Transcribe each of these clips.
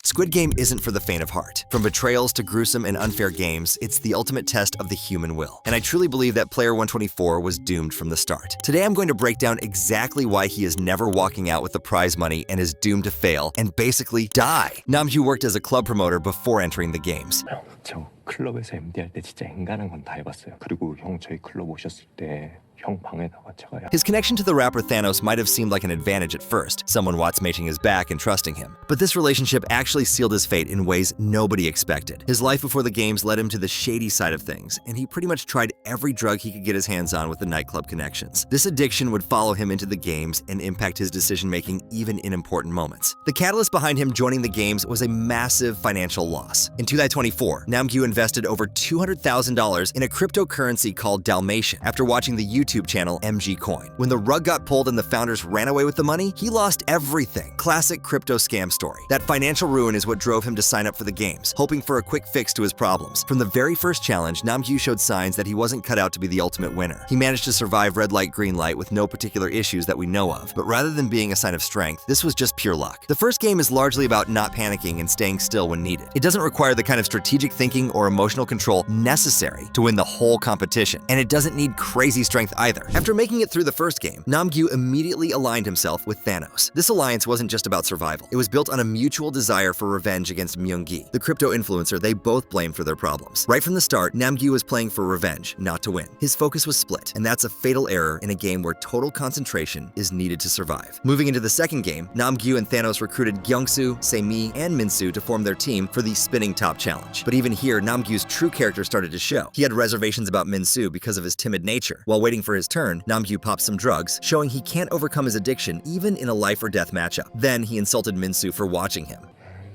Squid Game isn't for the faint of heart. From betrayals to gruesome and unfair games, it's the ultimate test of the human will. And I truly believe that player 124 was doomed from the start. Today I'm going to break down exactly why he is never walking out with the prize money and is doomed to fail and basically die. Nam-gyu worked as a club promoter before entering the games. 저 클럽에서 MD할 때 진짜 엔간한 건 다 해봤어요. 그리고 형 저희 클럽 오셨을 때 형 방에다가 제가 His connection to the rapper Thanos might have seemed like an advantage at first, someone watsmaching his back and trusting him. But this relationship actually sealed his fate in ways nobody expected. His life before the games led him to the shady side of things, and he pretty much tried every drug he could get his hands on with the nightclub connections. This addiction would follow him into the games and impact his decision-making even in important moments. The catalyst behind him joining the games was a massive financial loss. In 2024, Nam-gyu invested over $200,000 in a cryptocurrency called Dalmatian after watching the YouTube channel MG Coin. When the rug got pulled and the founders ran away with the money, he lost everything. Classic crypto scam story. That financial ruin is what drove him to sign up for the games, hoping for a quick fix to his problems. From the very first challenge, Nam-gyu showed signs that he wasn't cut out to be the ultimate winner. He managed to survive red light, green light with no particular issues that we know of, but rather than being a sign of strength, this was just pure luck. The first game is largely about not panicking and staying still when needed. It doesn't require the kind of strategic thinking or emotional control necessary to win the whole competition, and it doesn't need crazy strength either. After making it through the first game, Nam-gyu immediately aligned himself with Thanos. This alliance wasn't just about survival. It was built on a mutual desire for revenge against Mousait, the crypto influencer they both blamed for their problems. Right from the start, Nam-gyu was playing for revenge, not to win. His focus was split, and that's a fatal error in a game where total concentration is needed to survive. Moving into the second game, Nam-gyu and Thanos recruited Gyeongsu, Sae-mi, and Min-soo to form their team for the spinning top challenge. But even here, Nam-gyu's true character started to show. He had reservations about Min-soo because of his timid nature. While waiting for his turn, Nam-gyu popped some drugs, showing he can't overcome his addiction even in a life or death matchup. Then he insulted Min-soo for watching him.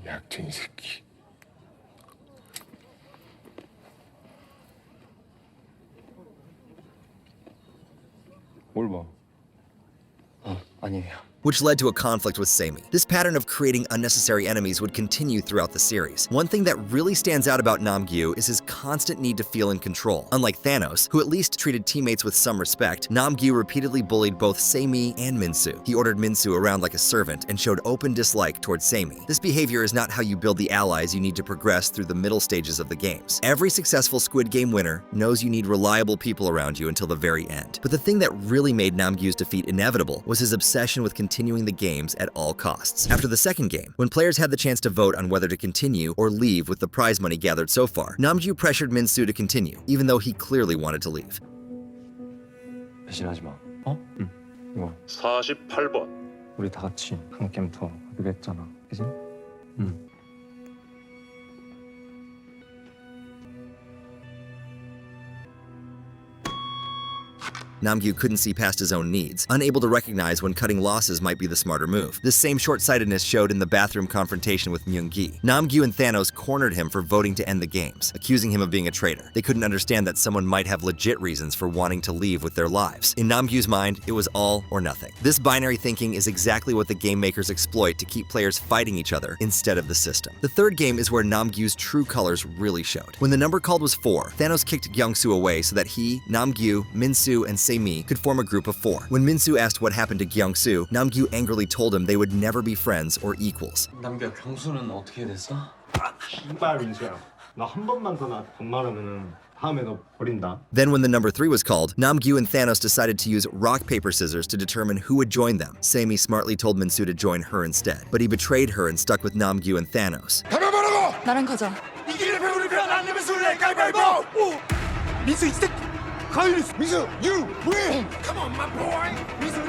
약쟁이 새끼. 뭘 봐? 아니에요. Which led to a conflict with Sae-mi. This pattern of creating unnecessary enemies would continue throughout the series. One thing that really stands out about Nam-gyu is his constant need to feel in control. Unlike Thanos, who at least treated teammates with some respect, Nam-gyu repeatedly bullied both Sae-mi and Min-soo. He ordered Min-soo around like a servant and showed open dislike towards Sae-mi. This behavior is not how you build the allies you need to progress through the middle stages of the games. Every successful Squid Game winner knows you need reliable people around you until the very end. But the thing that really made Nam-gyu's defeat inevitable was his obsession with continuing the games at all costs. After the second game, when players had the chance to vote on whether to continue or leave with the prize money gathered so far, Nam-gyu pressured Min-soo to continue, even though he clearly wanted to leave. 배신하지 마. 어? 응. 이거 48번. 우리 다 같이 한 게임 더 하기로 했잖아. 그지? 응. Nam-gyu couldn't see past his own needs, unable to recognize when cutting losses might be the smarter move. This same short-sightedness showed in the bathroom confrontation with Mousait. Nam-gyu and Thanos cornered him for voting to end the games, accusing him of being a traitor. They couldn't understand that someone might have legit reasons for wanting to leave with their lives. In Nam-gyu's mind, it was all or nothing. This binary thinking is exactly what the game makers exploit to keep players fighting each other instead of the system. The third game is where Nam-gyu's true colors really showed. When the number called was 4, Thanos kicked Gyeongsu away so that he, Nam-gyu, Min-soo, and Sae-mi could form a group of 4. When Min-soo asked what happened to Gyeongsu, Nam-gyu angrily told him they would never be friends or equals. 남규야 경수는 어떻게 됐어? 씨발 민수야, 나 한 번만 더 나한테 반말하면은 다음에 너 버린다. Then when the number 3 was called, Nam-gyu and Thanos decided to use rock, paper, scissors to determine who would join them. Sae-mi smartly told Min-soo to join her instead, but he betrayed her and stuck with Nam-gyu and Thanos. 나랑 가자. 이기는 배우를 위한 안내면 술래 가위바위보. 민수 이 새끼. 민수, you win. Come on, my boy. 민수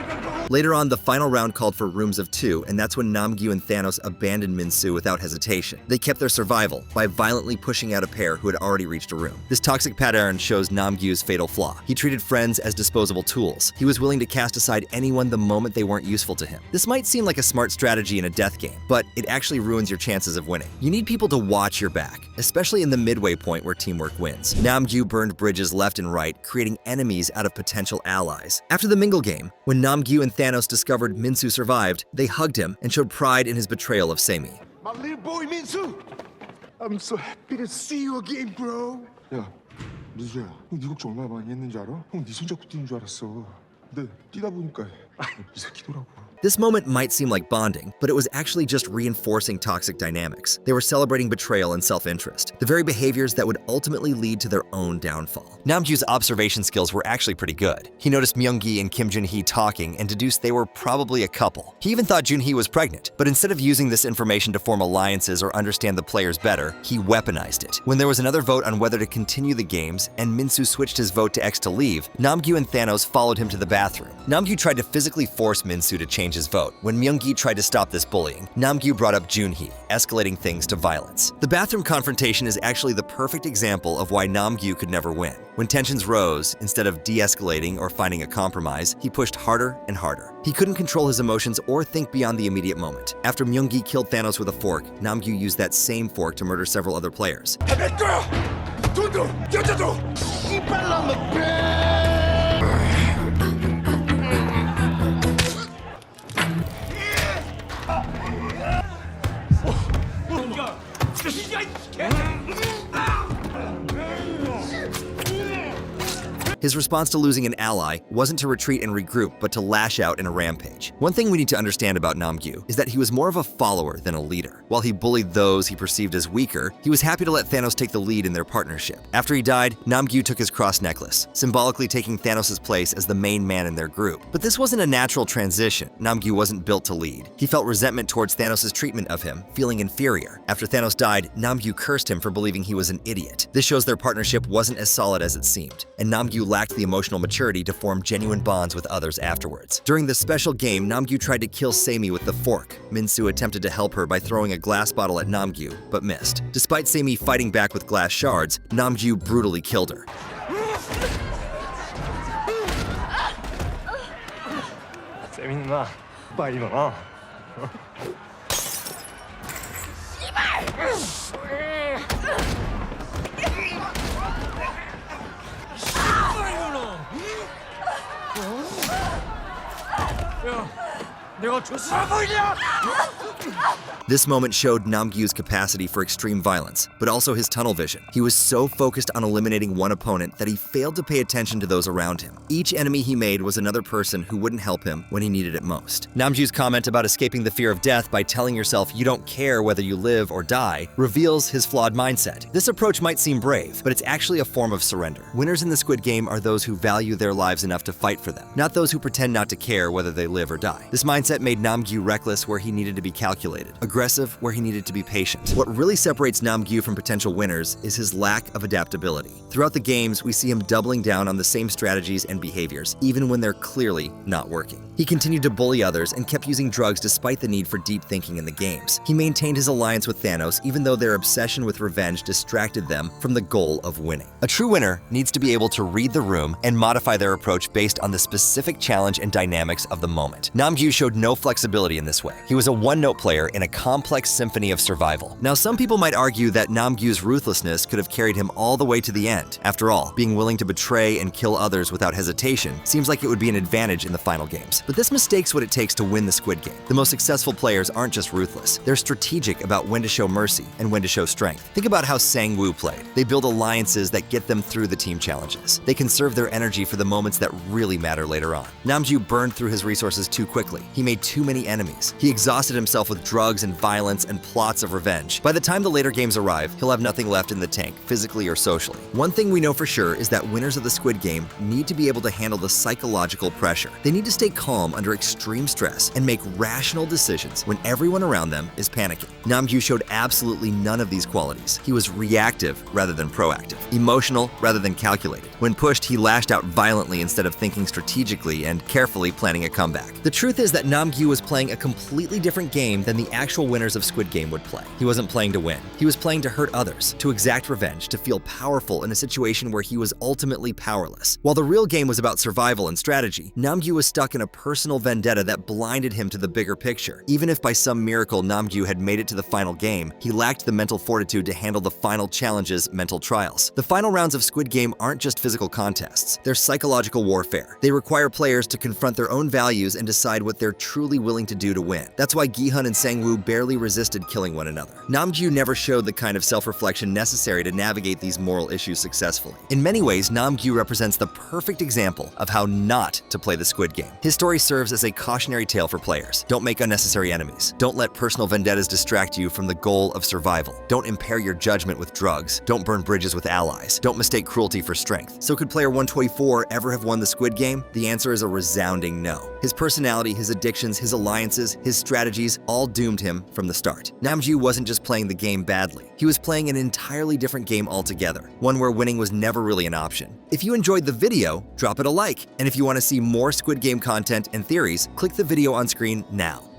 Later on, the final round called for rooms of 2, and that's when Nam-gyu and Thanos abandoned Min-soo without hesitation. They kept their survival by violently pushing out a pair who had already reached a room. This toxic pattern shows Nam-gyu's fatal flaw. He treated friends as disposable tools. He was willing to cast aside anyone the moment they weren't useful to him. This might seem like a smart strategy in a death game, but it actually ruins your chances of winning. You need people to watch your back, especially in the midway point where teamwork wins. Nam-gyu burned bridges left and right, creating enemies out of potential allies. After the Mingle game, when Nam-gyu and Thanos discovered Min-soo survived, they hugged him and showed pride in his betrayal of Sae-mi. My little boy 민수. I'm so happy to see you again, bro. 야, 민수야, 형 네 걱정 얼마나 많이 했는지 알아? 형 네 손잡고 뛰는 줄 알았어. 근데 뛰다 보니까 이 새끼더라고. This moment might seem like bonding, but it was actually just reinforcing toxic dynamics. They were celebrating betrayal and self-interest, the very behaviors that would ultimately lead to their own downfall. Nam-gyu's observation skills were actually pretty good. He noticed Myung-gi and Kim Jun-hee talking and deduced they were probably a couple. He even thought Jun-hee was pregnant, but instead of using this information to form alliances or understand the players better, he weaponized it. When there was another vote on whether to continue the games, and Min-soo switched his vote to X to leave, Nam-gyu and Thanos followed him to the bathroom. Nam-gyu tried to physically force Min-soo to change his vote. When Myung-gi tried to stop this bullying, Nam-gyu brought up Jun-hee, escalating things to violence. The bathroom confrontation is actually the perfect example of why Nam-gyu could never win. When tensions rose, instead of de-escalating or finding a compromise, he pushed harder and harder. He couldn't control his emotions or think beyond the immediate moment. After Myung-gi killed Thanos with a fork, Nam-gyu used that same fork to murder several other players. 내 거야. 돈도 여자도. His response to losing an ally wasn't to retreat and regroup, but to lash out in a rampage. One thing we need to understand about Nam-gyu is that he was more of a follower than a leader. While he bullied those he perceived as weaker, he was happy to let Thanos take the lead in their partnership. After he died, Nam-gyu took his cross necklace, symbolically taking Thanos' place as the main man in their group. But this wasn't a natural transition. Nam-gyu wasn't built to lead. He felt resentment towards Thanos' treatment of him, feeling inferior. After Thanos died, Nam-gyu cursed him for believing he was an idiot. This shows their partnership wasn't as solid as it seemed, and Nam-gyu lacked the emotional maturity to form genuine bonds with others afterwards. During this special game, Nam-gyu tried to kill Seimi with the fork. Min-soo attempted to help her by throwing a glass bottle at Nam-gyu, but missed. Despite Seimi fighting back with glass shards, Nam-gyu brutally killed her. 세미 누나, 빨리 일어나. 내가 조수라 보이냐? This moment showed Nam-gyu's capacity for extreme violence, but also his tunnel vision. He was so focused on eliminating one opponent that he failed to pay attention to those around him. Each enemy he made was another person who wouldn't help him when he needed it most. Nam-gyu's comment about escaping the fear of death by telling yourself you don't care whether you live or die reveals his flawed mindset. This approach might seem brave, but it's actually a form of surrender. Winners in the Squid Game are those who value their lives enough to fight for them, not those who pretend not to care whether they live or die. This mindset made Nam-gyu reckless where he needed to be calculated, aggressive where he needed to be patient. What really separates Nam-gyu from potential winners is his lack of adaptability. Throughout the games, we see him doubling down on the same strategies and behaviors, even when they're clearly not working. He continued to bully others and kept using drugs despite the need for deep thinking in the games. He maintained his alliance with Thanos even though their obsession with revenge distracted them from the goal of winning. A true winner needs to be able to read the room and modify their approach based on the specific challenge and dynamics of the moment. Nam-gyu showed no flexibility in this way. He was a one-note player in a complex symphony of survival. Now, some people might argue that Nam-gyu's ruthlessness could have carried him all the way to the end. After all, being willing to betray and kill others without hesitation seems like it would be an advantage in the final games. But this mistakes what it takes to win the Squid Game. The most successful players aren't just ruthless. They're strategic about when to show mercy and when to show strength. Think about how Sang-woo played. They build alliances that get them through the team challenges. They conserve their energy for the moments that really matter later on. Nam-gyu burned through his resources too quickly. He made too many enemies. He exhausted himself with drugs and violence and plots of revenge. By the time the later games arrive, he'll have nothing left in the tank, physically or socially. One thing we know for sure is that winners of the Squid Game need to be able to handle the psychological pressure. They need to stay calm under extreme stress and make rational decisions when everyone around them is panicking. Nam-gyu showed absolutely none of these qualities. He was reactive rather than proactive, emotional rather than calculated. When pushed, he lashed out violently instead of thinking strategically and carefully planning a comeback. The truth is that Nam-gyu was playing a completely different game than the actual winners of Squid Game would play. He wasn't playing to win. He was playing to hurt others, to exact revenge, to feel powerful in a situation where he was ultimately powerless. While the real game was about survival and strategy, Nam-gyu was stuck in a personal vendetta that blinded him to the bigger picture. Even if by some miracle Nam-gyu had made it to the final game, he lacked the mental fortitude to handle the final challenge's mental trials. The final rounds of Squid Game aren't just physical contests, they're psychological warfare. They require players to confront their own values and decide what they're truly willing to do to win. That's why Gi-hun and Sang-woo barely resisted killing one another. Nam-gyu never showed the kind of self-reflection necessary to navigate these moral issues successfully. In many ways, Nam-gyu represents the perfect example of how not to play the Squid Game. His story serves as a cautionary tale for players. Don't make unnecessary enemies. Don't let personal vendettas distract you from the goal of survival. Don't impair your judgment with drugs. Don't burn bridges with allies. Don't mistake cruelty for strength. So could player 124 ever have won the Squid Game? The answer is a resounding no. His personality, his addictions, his alliances, his strategies all doomed him from the start. Nam-gyu wasn't just playing the game badly. He was playing an entirely different game altogether, one where winning was never really an option. If you enjoyed the video, drop it a like. And if you want to see more Squid Game content and theories, click the video on screen now.